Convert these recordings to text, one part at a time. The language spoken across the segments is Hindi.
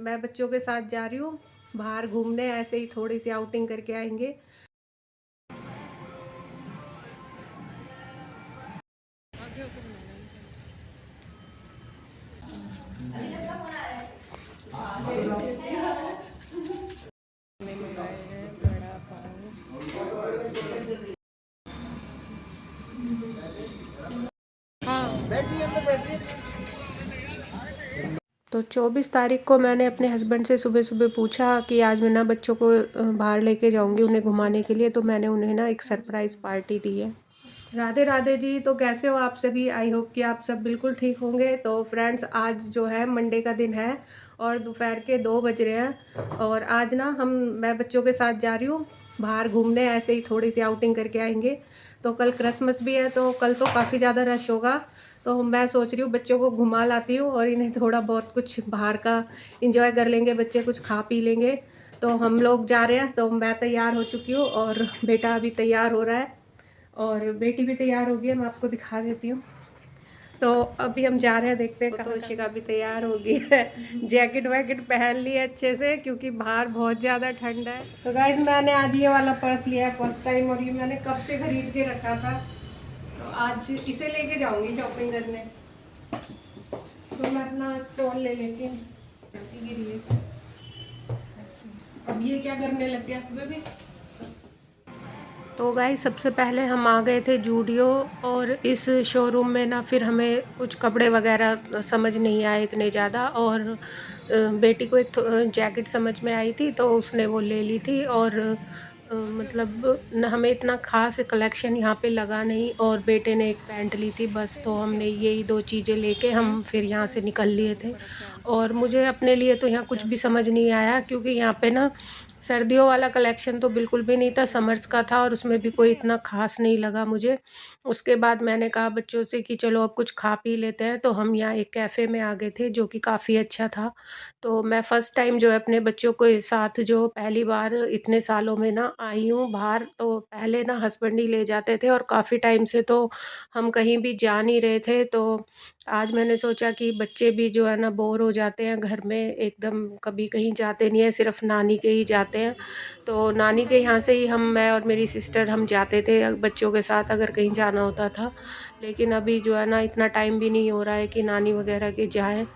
मैं बच्चों के साथ जा रही हूँ बाहर घूमने, ऐसे ही थोड़ी सी आउटिंग करके आएंगे। हाँ, बैठिए अंदर बैठिए। तो 24 तारीख को मैंने अपने हस्बैंड से सुबह सुबह पूछा कि आज मैं ना बच्चों को बाहर लेके जाऊंगी उन्हें घुमाने के लिए, तो मैंने उन्हें ना एक सरप्राइज़ पार्टी दी है। राधे राधे जी। तो कैसे हो आप सभी? आई होप कि आप सब बिल्कुल ठीक होंगे। तो फ्रेंड्स, आज जो है मंडे का दिन है और दोपहर के 2 बज रहे हैं और आज ना मैं बच्चों के साथ जा रही हूँ बाहर घूमने, ऐसे ही थोड़ी सी आउटिंग करके आएंगे। तो कल क्रिसमस भी है, तो कल तो काफ़ी ज़्यादा रश होगा। तो मैं सोच रही हूँ बच्चों को घुमा लाती हूँ और इन्हें थोड़ा बहुत कुछ बाहर का इंजॉय कर लेंगे, बच्चे कुछ खा पी लेंगे। तो हम लोग जा रहे हैं, तो मैं तैयार हो चुकी हूँ और बेटा अभी तैयार हो रहा है और बेटी भी तैयार हो गई है। मैं आपको दिखा देती हूँ। तो अभी हम जा रहे हैं, देखते हैं। तो शिका भी तैयार हो गई है, जैकेट वैकेट पहन ली है अच्छे से क्योंकि बाहर बहुत ज़्यादा ठंड है। तो गाइस, मैंने आज ये वाला पर्स लिया है फर्स्ट टाइम और ये मैंने कब से खरीद के रखा था, तो आज इसे लेके जाऊंगी शॉपिंग करने। तो मैं अपना स्टॉल ले लेती हूँ। गिरी है। अब ये क्या करने लग गया तुम्हें भी? तो गाइस, सबसे पहले हम आ गए थे जूडियो और इस शोरूम में ना फिर हमें कुछ कपड़े वगैरह समझ नहीं आए इतने ज़्यादा, और बेटी को एक जैकेट समझ में आई थी तो उसने वो ले ली थी। और मतलब न हमें इतना ख़ास कलेक्शन यहाँ पे लगा नहीं, और बेटे ने एक पैंट ली थी बस। तो हमने यही 2 चीज़ें लेके हम फिर यहाँ से निकल लिए थे। और मुझे अपने लिए तो यहाँ कुछ भी समझ नहीं आया क्योंकि यहाँ पे ना सर्दियों वाला कलेक्शन तो बिल्कुल भी नहीं था, समर्स का था और उसमें भी कोई इतना ख़ास नहीं लगा मुझे। उसके बाद मैंने कहा बच्चों से कि चलो अब कुछ खा पी लेते हैं, तो हम यहाँ एक कैफ़े में आ गए थे जो कि काफ़ी अच्छा था। तो मैं फ़र्स्ट टाइम जो है अपने बच्चों के साथ जो पहली बार इतने सालों में ना आई हूँ बाहर। तो पहले ना हस्बैंड ही ले जाते थे और काफ़ी टाइम से तो हम कहीं भी जा नहीं रहे थे। तो आज मैंने सोचा कि बच्चे भी जो है ना बोर हो जाते हैं घर में, एकदम कभी कहीं जाते नहीं हैं, सिर्फ़ नानी के ही जाते हैं। तो नानी के यहाँ से ही मैं और मेरी सिस्टर हम जाते थे बच्चों के साथ अगर कहीं जाना होता था। लेकिन अभी जो है ना इतना टाइम भी नहीं हो रहा है कि नानी वगैरह के जाएँ।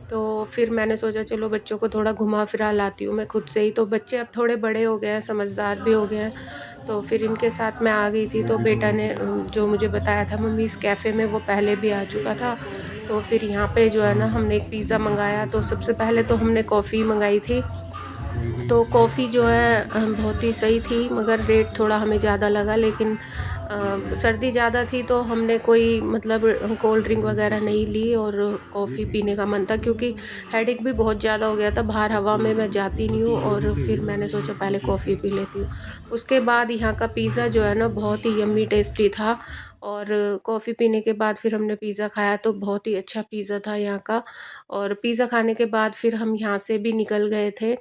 तो फिर मैंने सोचा चलो बच्चों को थोड़ा घुमा फिरा लाती हूँ मैं खुद से ही। तो बच्चे अब थोड़े बड़े हो गए हैं, समझदार भी हो गए हैं। तो फिर इनके साथ मैं आ गई थी। तो बेटा ने जो मुझे बताया था मम्मी इस कैफ़े में, वो पहले भी आ चुका था। तो फिर यहाँ पे जो है ना हमने एक पिज़्ज़ा मँगाया। तो सबसे पहले तो हमने कॉफ़ी मँगाई थी। तो कॉफ़ी जो है बहुत ही सही थी, मगर रेट थोड़ा हमें ज़्यादा लगा। लेकिन सर्दी ज़्यादा थी तो हमने कोई मतलब कोल्ड ड्रिंक वग़ैरह नहीं ली और कॉफ़ी पीने का मन था क्योंकि हेडेक भी बहुत ज़्यादा हो गया था। बाहर हवा में मैं जाती नहीं हूँ और फिर मैंने सोचा पहले कॉफ़ी पी लेती हूँ। उसके बाद यहाँ का पिज़्ज़ा जो है ना बहुत ही यम्मी टेस्टी था। और कॉफ़ी पीने के बाद फिर हमने पिज़्ज़ा खाया तो बहुत ही अच्छा पिज़्ज़ा था यहाँ का। और पिज़्ज़ा खाने के बाद फिर हम यहाँ से भी निकल गए थे।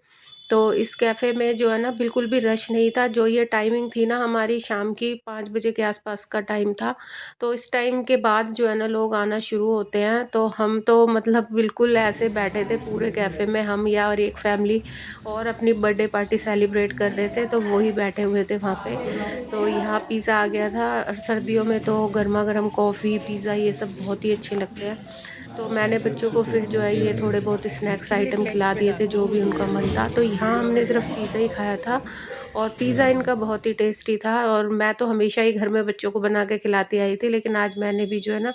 तो इस कैफ़े में जो है ना बिल्कुल भी रश नहीं था। जो ये टाइमिंग थी ना हमारी शाम की 5 बजे के आसपास का टाइम था। तो इस टाइम के बाद जो है ना लोग आना शुरू होते हैं। तो हम तो मतलब बिल्कुल ऐसे बैठे थे पूरे कैफ़े में, हम या और एक फैमिली और अपनी बर्थडे पार्टी सेलिब्रेट कर रहे थे, तो वो ही बैठे हुए थे वहाँ पे। तो यहाँ पिज़्ज़ा आ गया था और सर्दियों में तो गरमा-गरम कॉफ़ी, पिज़्ज़ा ये सब बहुत ही अच्छे लगते हैं। तो मैंने बच्चों को फिर जो है ये थोड़े बहुत स्नैक्स आइटम खिला दिए थे जो भी उनका मन था। तो यहाँ हमने सिर्फ़ पिज़्ज़ा ही खाया था और पिज़्ज़ा इनका बहुत ही टेस्टी था। और मैं तो हमेशा ही घर में बच्चों को बना के खिलाती आई थी, लेकिन आज मैंने भी जो है ना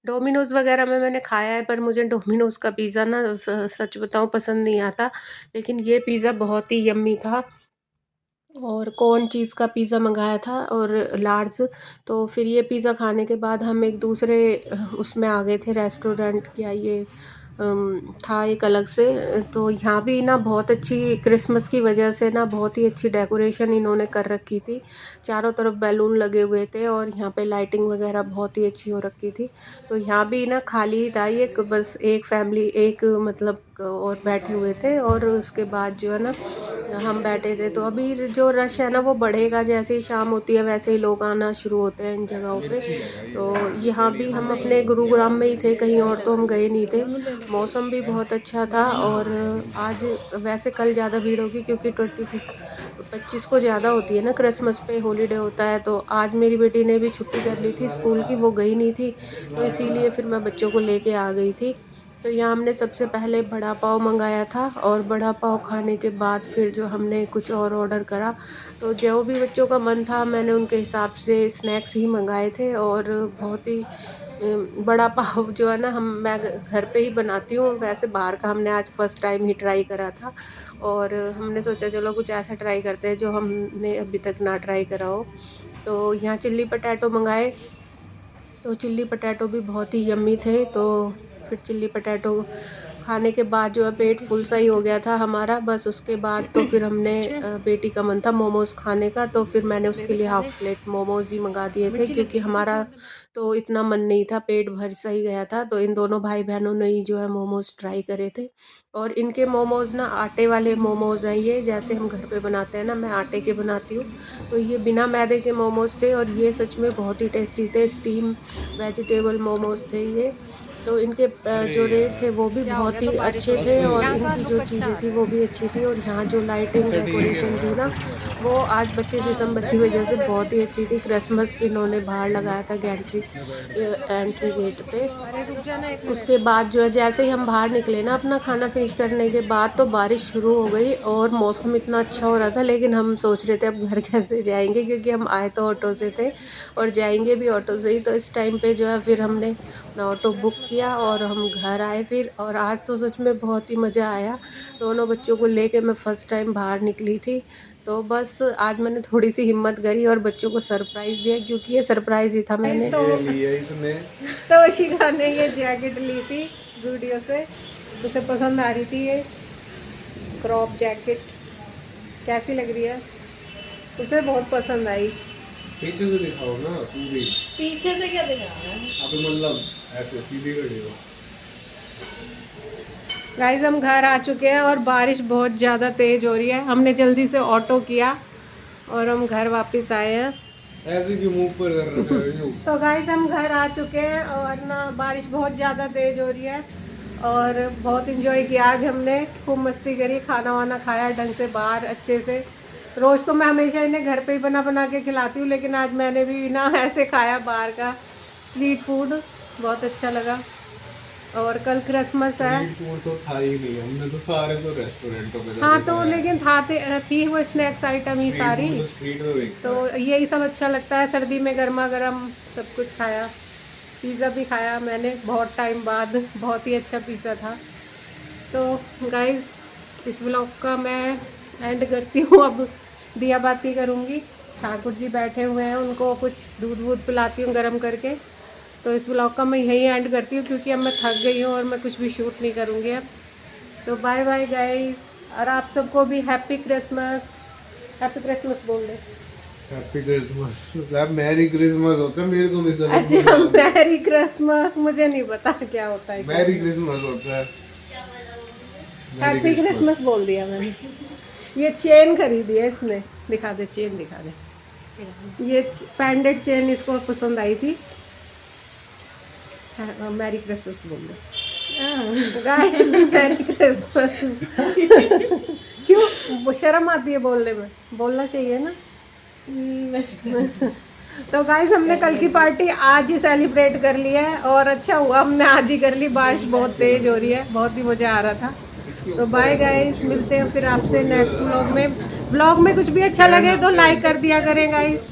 डोमिनोज़ वग़ैरह में मैंने खाया है, पर मुझे डोमिनोज़ का पिज़्ज़ा ना सच बताऊँ पसंद नहीं आता। लेकिन ये पिज़्ज़ा बहुत ही यम्मी था। और कॉर्न चीज़ का पिज़्ज़ा मँगाया था और लार्ज। तो फिर ये पिज़्ज़ा खाने के बाद हम एक दूसरे उसमें आ गए थे रेस्टोरेंट, या ये था एक अलग से। तो यहाँ भी ना बहुत अच्छी क्रिसमस की वजह से ना बहुत ही अच्छी डेकोरेशन इन्होंने कर रखी थी। चारों तरफ बैलून लगे हुए थे और यहाँ पे लाइटिंग वगैरह बहुत ही अच्छी हो रखी थी। तो यहाँ भी ना खाली ही था ये, बस एक फैमिली एक मतलब और बैठे हुए थे। और उसके बाद जो है ना हम बैठे थे। तो अभी जो रश है ना वो बढ़ेगा, जैसे ही शाम होती है वैसे ही लोग आना शुरू होते हैं इन जगहों पे। तो यहाँ भी हम अपने गुरुग्राम में ही थे, कहीं और तो हम गए नहीं थे। मौसम भी बहुत अच्छा था और आज वैसे कल ज़्यादा भीड़ होगी क्योंकि 25 को ज़्यादा होती है ना, क्रिसमस पे हॉलीडे होता है। तो आज मेरी बेटी ने भी छुट्टी कर ली थी स्कूल की, वो गई नहीं थी, तो इसीलिए फिर मैं बच्चों को लेके आ गई थी। तो यहाँ हमने सबसे पहले बड़ा पाव मंगाया था और बड़ा पाव खाने के बाद फिर जो हमने कुछ और ऑर्डर करा। तो जो भी बच्चों का मन था मैंने उनके हिसाब से स्नैक्स ही मंगाए थे। और बहुत ही बड़ा पाव जो है ना मैं घर पे ही बनाती हूँ, वैसे बाहर का हमने आज फर्स्ट टाइम ही ट्राई करा था। और हमने सोचा चलो कुछ ऐसा ट्राई करते हैं जो हमने अभी तक ना ट्राई करा हो। तो यहाँ चिल्ली पटैटो मंगाए, तो चिल्ली पटैटो भी बहुत ही यम्मी थे। तो फिर चिल्ली पटैटो खाने के बाद जो है पेट फुल सा ही हो गया था हमारा। बस उसके बाद तो फिर हमने बेटी का मन था मोमोज़ खाने का, तो फिर मैंने उसके लिए हाफ़ प्लेट मोमोज़ ही मंगा दिए थे क्योंकि हमारा तो इतना मन नहीं था, पेट भर सा ही गया था। तो इन दोनों भाई बहनों ने ही जो है मोमोज़ ट्राई करे थे। और इनके मोमोज़ ना आटे वाले मोमोज़ हैं ये, जैसे हम घर पे बनाते हैं ना, मैं आटे के बनाती हूँ। तो ये बिना मैदे के मोमोज़ थे और ये सच में बहुत ही टेस्टी थे। स्टीम वेजिटेबल मोमोज़ थे ये। तो इनके जो रेट थे वो भी बहुत ही अच्छे थे और इनकी जो चीज़ें थी वो भी अच्छी थी। और यहाँ जो लाइटिंग डेकोरेशन थी ना वो आज 25 दिसंबर की वजह से बहुत ही अच्छी थी। क्रिसमस इन्होंने बाहर लगाया था एंट्री गेट पे। उसके बाद जो है जैसे ही हम बाहर निकले ना अपना खाना फिनिश करने के बाद, तो बारिश शुरू हो गई और मौसम इतना अच्छा हो रहा था। लेकिन हम सोच रहे थे अब घर कैसे जाएंगे, क्योंकि हम आए तो ऑटो से थे और जाएंगे भी ऑटो से ही। तो इस टाइम पे जो है फिर हमने अपना ऑटो बुक किया और हम घर आए फिर। और आज तो सच में बहुत ही मज़ा आया, दोनों बच्चों को लेके मैं फ़र्स्ट टाइम बाहर निकली थी। तो बस आज मैंने थोड़ी सी हिम्मत करी और बच्चों को सरप्राइज़ दिया, क्योंकि ये सरप्राइज़ ही था मैंने तो शिखा ने ये जैकेट ली थी वीडियो से, उसे पसंद आ रही थी ये क्रॉप जैकेट। कैसी लग रही है? उसे बहुत पसंद आई। पीछे से दिखाओ ना पूरी। पीछे से क्या दिखाना है? अभी मतलब ऐसे सीधी खड़ी हो। गाइस हम घर आ चुके हैं और बारिश बहुत ज़्यादा तेज़ हो रही है। हमने जल्दी से ऑटो किया और हम घर वापस आए हैं। ऐसे क्यों मुंह पर कर रहे हो? तो गाइस हम घर आ चुके हैं और ना बारिश बहुत ज़्यादा तेज़ हो रही है और बहुत इन्जॉय किया आज हमने, खूब मस्ती करी, खाना वाना खाया ढंग से बाहर अच्छे से। रोज़ तो मैं हमेशा इन्हें घर पे ही बना बना के खिलाती हूँ, लेकिन आज मैंने भी ना ऐसे खाया बाहर का स्ट्रीट फूड, बहुत अच्छा लगा। और कल क्रिसमस है। स्ट्रीट फूड तो था ही नहीं, हमने तो सारे तो रेस्टोरेंटों पे हाँ तो लेकिन थी वो स्नैक्स आइटम ही सारी, तो स्ट्रीट में बिकता तो यही सब अच्छा लगता है सर्दी में, गर्मा गर्म सब कुछ खाया। पिज़्ज़ा भी खाया मैंने बहुत टाइम बाद, बहुत ही अच्छा पिज़्ज़ा था। तो गाइज़ इस व्लॉग का मैं एंड करती हूँ, अब दिया बाती करूँगी। ठाकुर जी बैठे हुए हैं, उनको कुछ दूध वूध पिलाती हूँ गर्म करके। तो इस व्लॉग का मैं यही एंड करती हूँ क्योंकि अब मैं थक गई हूँ और मैं कुछ भी शूट नहीं करूँगी अब। तो बाय बाय गाइस, और आप सबको भी हैप्पी क्रिसमस। हैप्पी क्रिसमस बोल दे। हैप्पी क्रिसमस, मैरी क्रिसमस होता है, मेरे को नहीं पता। अच्छा मैरी क्रिसमस, मुझे नहीं पता क्या होता है। मैरी क्रिसमस होता है। हैप्पी क्रिसमस बोल दिया मैंने। ये चेन खरीदी है इसने, दिखा दे चेन, दिखा दे। ये पैंडेड चेन इसको पसंद आई थी। मैरी क्रिसमस बोल दो गाइस, मैरी क्रिसमस। क्यों शर्म आती है बोलने में? बोलना चाहिए ना। तो गाइस हमने कल की पार्टी आज ही सेलिब्रेट कर ली है और अच्छा हुआ हमने आज ही कर ली। बारिश बहुत तेज हो रही है, बहुत ही मज़ा आ रहा था। तो बाय गाइस, मिलते हैं फिर आपसे नेक्स्ट व्लॉग में। व्लॉग में कुछ भी अच्छा लगे तो लाइक कर दिया करें गाइस।